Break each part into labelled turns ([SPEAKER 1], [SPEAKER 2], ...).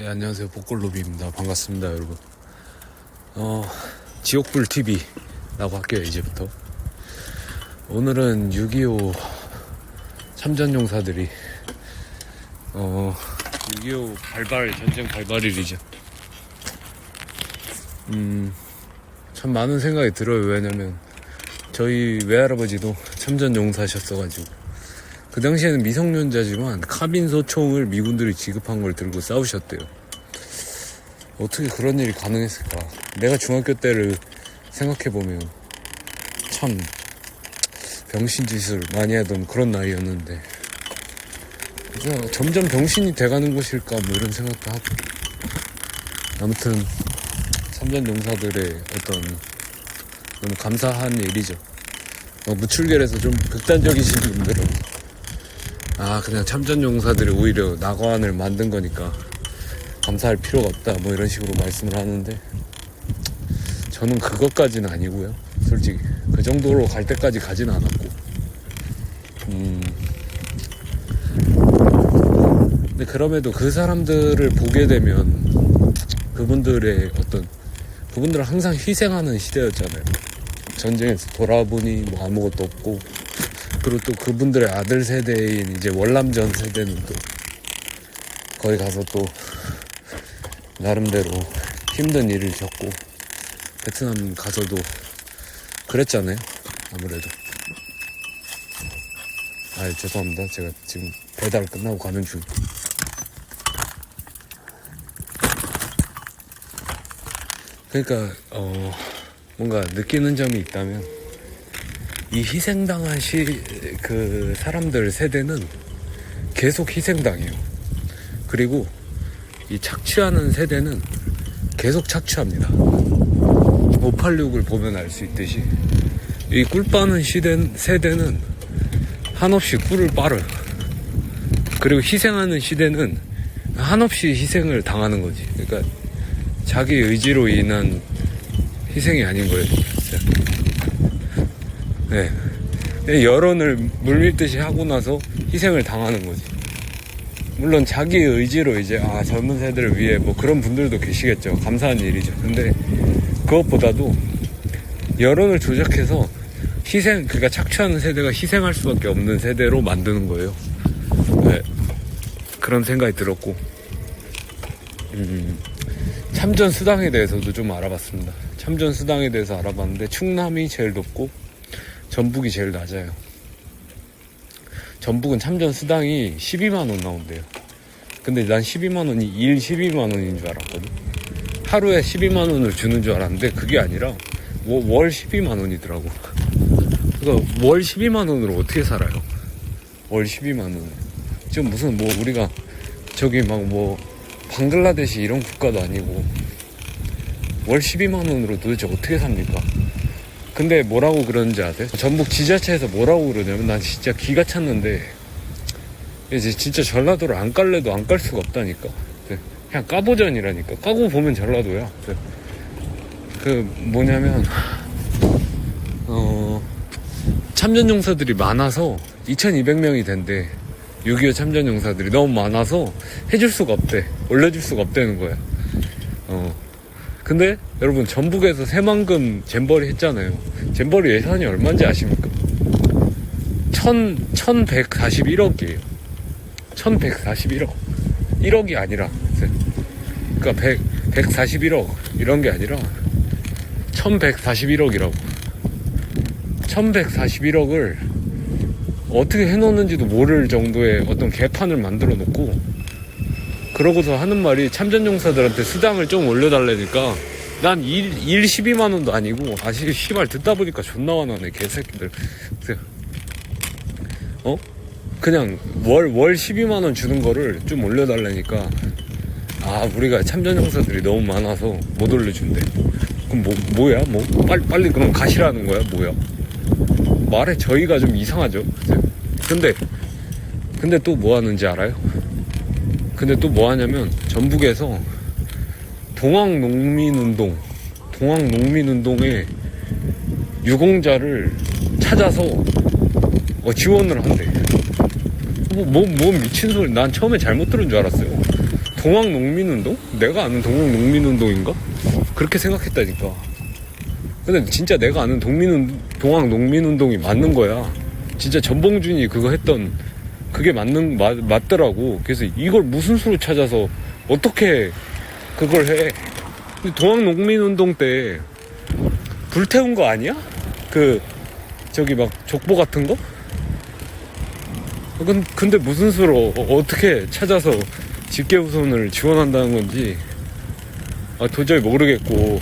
[SPEAKER 1] 네, 안녕하세요. 복골로비입니다. 반갑습니다, 여러분. 지옥불 TV라고 할게요, 이제부터. 오늘은 6.25 참전용사들이 6.25 전쟁 발발일이죠. 참 많은 생각이 들어요. 왜냐면 저희 외할아버지도 참전용사셨어가지고 그 당시에는 미성년자지만 카빈소 총을 미군들이 지급한 걸 들고 싸우셨대요. 어떻게 그런 일이 가능했을까? 내가 중학교 때를 생각해보면 참 병신짓을 많이 하던 그런 나이였는데 그래서 점점 병신이 돼가는 곳일까 뭐 이런 생각도 하고. 아무튼 참전용사들의 어떤 너무 감사한 일이죠. 무출결에서 좀 극단적이신 분들은 그냥 참전용사들이 오히려 낙원을 만든 거니까 감사할 필요가 없다 뭐 이런 식으로 말씀을 하는데, 저는 그것까지는 아니고요. 솔직히 그 정도로 갈 때까지 가진 않았고, 근데 그럼에도 그 사람들을 보게 되면 그분들은 항상 희생하는 시대였잖아요. 전쟁에서 돌아보니 뭐 아무것도 없고, 그리고 또 그분들의 아들 세대인 이제 월남전 세대는 또 거기 가서 또 나름대로 힘든 일을 겪고 베트남 가서도 그랬잖아요. 아무래도. 죄송합니다. 제가 지금 배달 끝나고 가는 중. 그러니까 뭔가 느끼는 점이 있다면, 이 희생당한 그 사람들 세대는 계속 희생당해요. 그리고 이 착취하는 세대는 계속 착취합니다. 586을 보면 알 수 있듯이 이 꿀 빠는 세대는 한없이 꿀을 빨아요. 그리고 희생하는 시대는 한없이 희생을 당하는 거지. 그러니까 자기 의지로 인한 희생이 아닌 거예요. 네. 여론을 물밀듯이 하고 나서 희생을 당하는 거지. 물론 자기 의지로 이제 젊은 세대를 위해 뭐 그런 분들도 계시겠죠. 감사한 일이죠. 근데 그것보다도 여론을 조작해서 그러니까 착취하는 세대가 희생할 수밖에 없는 세대로 만드는 거예요. 네. 그런 생각이 들었고, 참전 수당에 대해서도 좀 알아봤습니다. 참전 수당에 대해서 알아봤는데 충남이 제일 높고 전북이 제일 낮아요. 전북은 참전 수당이 12만원 나온대요. 근데 난 12만원이 일 12만원인 줄 알았거든. 하루에 12만원을 주는 줄 알았는데 그게 아니라 월 12만원이더라고. 그러니까 월 12만원으로 어떻게 살아요? 월 12만원. 지금 무슨 우리가 저기 방글라데시 이런 국가도 아니고 월 12만원으로 도대체 어떻게 삽니까? 근데 뭐라고 그러는지 아세요? 전북 지자체에서 뭐라고 그러냐면, 난 진짜 기가 찼는데, 이제 진짜 전라도를 안 깔래도 안 깔 수가 없다니까. 그냥 까보전이라니까. 까고 보면 전라도야. 뭐냐면 참전용사들이 많아서 2200명이 된대. 6.25 참전용사들이 너무 많아서 해줄 수가 없대. 올려줄 수가 없다는 거야. 근데 여러분, 전북에서 새만금 잼버리 했잖아요. 잼버리 예산이 얼마인지 아십니까? 1141억이에요 1141억. 1억이 아니라, 그러니까 141억 이런 게 아니라 1141억이라고 1141억을 어떻게 해놓는지도 모를 정도의 어떤 개판을 만들어 놓고, 그러고서 하는 말이 참전용사들한테 수당을 좀 올려달라니까, 난 일 12만원도 아니고, 씨발 듣다 보니까 존나 화나네, 개새끼들. 그냥 월 12만원 주는 거를 좀 올려달라니까, 우리가 참전용사들이 너무 많아서 못 올려준대. 그럼 뭐야? 빨리 그럼 가시라는 거야? 뭐야? 말에 저희가 좀 이상하죠. 근데 또 뭐 하는지 알아요? 근데 또 뭐 하냐면, 전북에서 동학농민운동에 유공자를 찾아서 지원을 한대. 뭐 미친 소리. 난 처음에 잘못 들은 줄 알았어요. 동학농민운동? 내가 아는 동학농민운동인가? 그렇게 생각했다니까. 근데 진짜 내가 아는 동학농민운동이 맞는 거야. 진짜 전봉준이 그거 했던 그게 맞더라고. 그래서 이걸 무슨 수로 찾아서 어떻게 그걸 해. 동학농민운동 때 불태운 거 아니야? 저기 막 족보 같은 거? 근데 무슨 수로 어떻게 찾아서 집계우선을 지원한다는 건지 도저히 모르겠고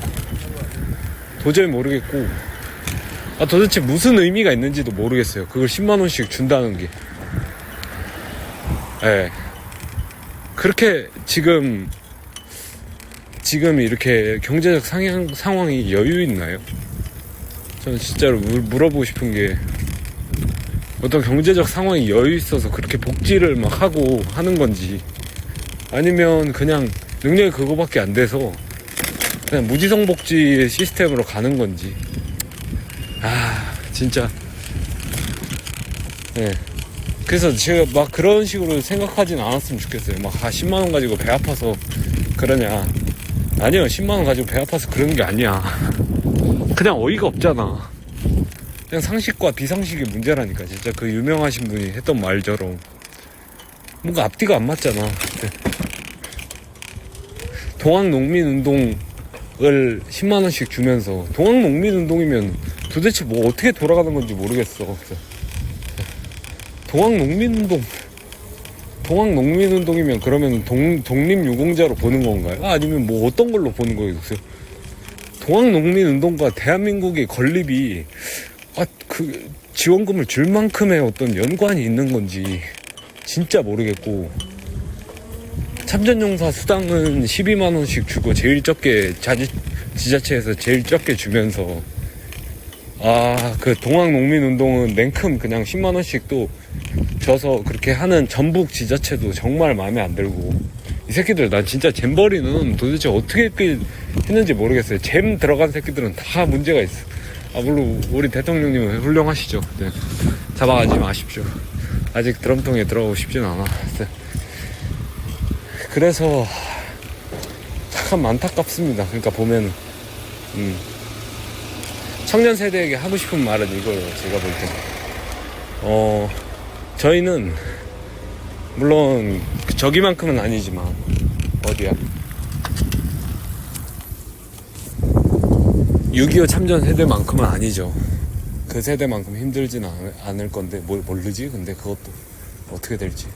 [SPEAKER 1] 도대체 무슨 의미가 있는지도 모르겠어요. 그걸 10만원씩 준다는 게. 예. 그렇게 지금 이렇게 경제적 상황이 여유 있나요? 저는 진짜로 물어보고 싶은 게, 어떤 경제적 상황이 여유 있어서 그렇게 복지를 막 하고 하는 건지, 아니면 그냥 능력이 그거밖에 안 돼서 그냥 무지성 복지 시스템으로 가는 건지. 진짜. 네. 그래서 제가 막 그런 식으로 생각하진 않았으면 좋겠어요. 막 10만원 가지고 배 아파서 그러냐. 아니요, 10만원 가지고 배 아파서 그런 게 아니야. 그냥 어이가 없잖아. 그냥 상식과 비상식의 문제라니까. 진짜 그 유명하신 분이 했던 말처럼 뭔가 앞뒤가 안 맞잖아. 동학농민운동을 10만원씩 주면서, 동학농민운동이면 도대체 뭐 어떻게 돌아가는 건지 모르겠어. 동학농민운동이면 그러면 독립유공자로 보는 건가요? 아니면 뭐 어떤 걸로 보는 거예요? 동학농민운동과 대한민국의 건립이 그 지원금을 줄 만큼의 어떤 연관이 있는 건지 진짜 모르겠고, 참전용사 수당은 12만원씩 주고 제일 적게 지자체에서 제일 적게 주면서, 그 동학농민운동은 냉큼 그냥 10만원씩 또 줘서 그렇게 하는 전북 지자체도 정말 마음에 안 들고, 이 새끼들 난 진짜 잼버리는 도대체 어떻게 했는지 모르겠어요. 잼 들어간 새끼들은 다 문제가 있어. 물론 우리 대통령님은 훌륭하시죠. 네. 잡아가지 마십시오. 아직 드럼통에 들어가고 싶진 않아. 그래서 참 안타깝습니다. 그러니까 보면은 청년 세대에게 하고 싶은 말은 이거예요. 제가 볼 때 저희는 물론 저기만큼은 아니지만, 어디야, 6.25 참전 세대만큼은 아니죠. 그 세대만큼 힘들진 않을 건데 뭘 모르지. 근데 그것도 어떻게 될지.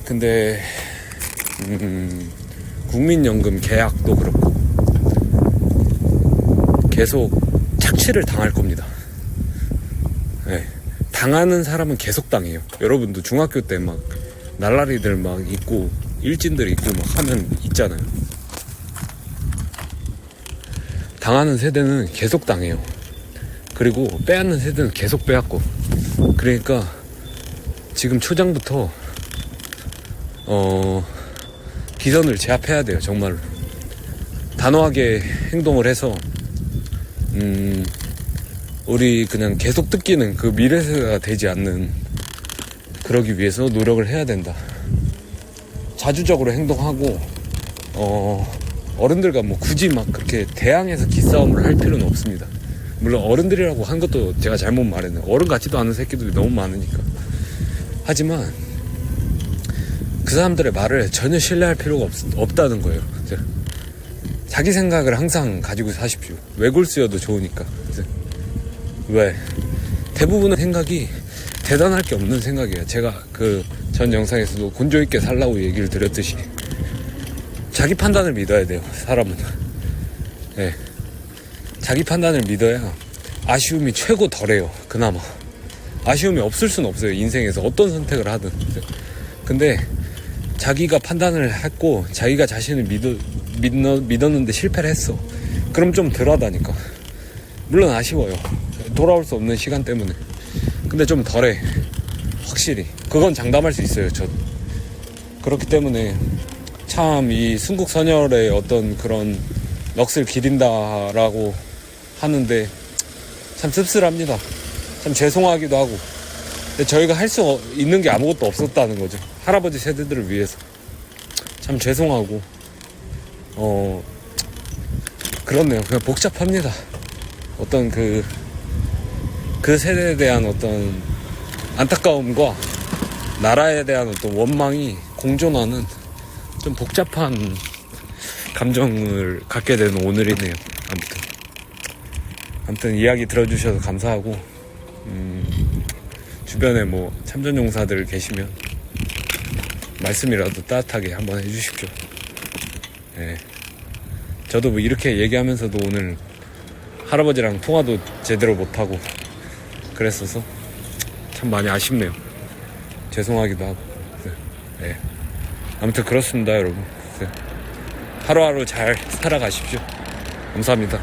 [SPEAKER 1] 근데 국민연금 계약도 그렇고 계속 착취를 당할 겁니다. 네. 당하는 사람은 계속 당해요. 여러분도 중학교 때 막 날라리들 막 있고 일진들 있고 막 하면 있잖아요. 당하는 세대는 계속 당해요. 그리고 빼앗는 세대는 계속 빼앗고. 그러니까 지금 초장부터 기선을 제압해야 돼요. 정말로 단호하게 행동을 해서 우리 그냥 계속 뜯기는 그 미래세대가 되지 않는, 그러기 위해서 노력을 해야 된다. 자주적으로 행동하고 어른들과 뭐 굳이 막 그렇게 대항해서 기싸움을 할 필요는 없습니다. 물론 어른들이라고 한 것도 제가 잘못 말했네요. 어른 같지도 않은 새끼들이 너무 많으니까. 하지만 그 사람들의 말을 전혀 신뢰할 필요가 없다는 거예요. 자기 생각을 항상 가지고 사십시오. 외골수여도 좋으니까. 왜? 대부분의 생각이 대단할 게 없는 생각이에요. 제가 그 전 영상에서도 곤조 있게 살라고 얘기를 드렸듯이, 자기 판단을 믿어야 돼요. 사람은. 네. 자기 판단을 믿어야 아쉬움이 최고 덜해요. 그나마 아쉬움이 없을 수는 없어요. 인생에서 어떤 선택을 하든. 근데 자기가 판단을 했고 자기가 자신을 믿었는데 실패를 했어. 그럼 좀 덜하다니까. 물론 아쉬워요. 돌아올 수 없는 시간 때문에. 근데 좀 덜해. 확실히. 그건 장담할 수 있어요. 저. 그렇기 때문에 참 이 순국선열의 어떤 그런 넋을 기린다라고 하는데 참 씁쓸합니다. 참 죄송하기도 하고. 근데 저희가 할 수 있는 게 아무것도 없었다는 거죠. 할아버지 세대들을 위해서. 참 죄송하고, 그렇네요. 그냥 복잡합니다. 어떤 그 세대에 대한 어떤 안타까움과 나라에 대한 어떤 원망이 공존하는 좀 복잡한 감정을 갖게 되는 오늘이네요. 아무튼 이야기 들어주셔서 감사하고, 주변에 뭐 참전용사들 계시면 말씀이라도 따뜻하게 한번 해주십시오. 네. 저도 뭐 이렇게 얘기하면서도 오늘 할아버지랑 통화도 제대로 못하고 그랬어서 참 많이 아쉽네요. 죄송하기도 하고. 네. 아무튼 그렇습니다, 여러분. 하루하루 잘 살아가십시오. 감사합니다.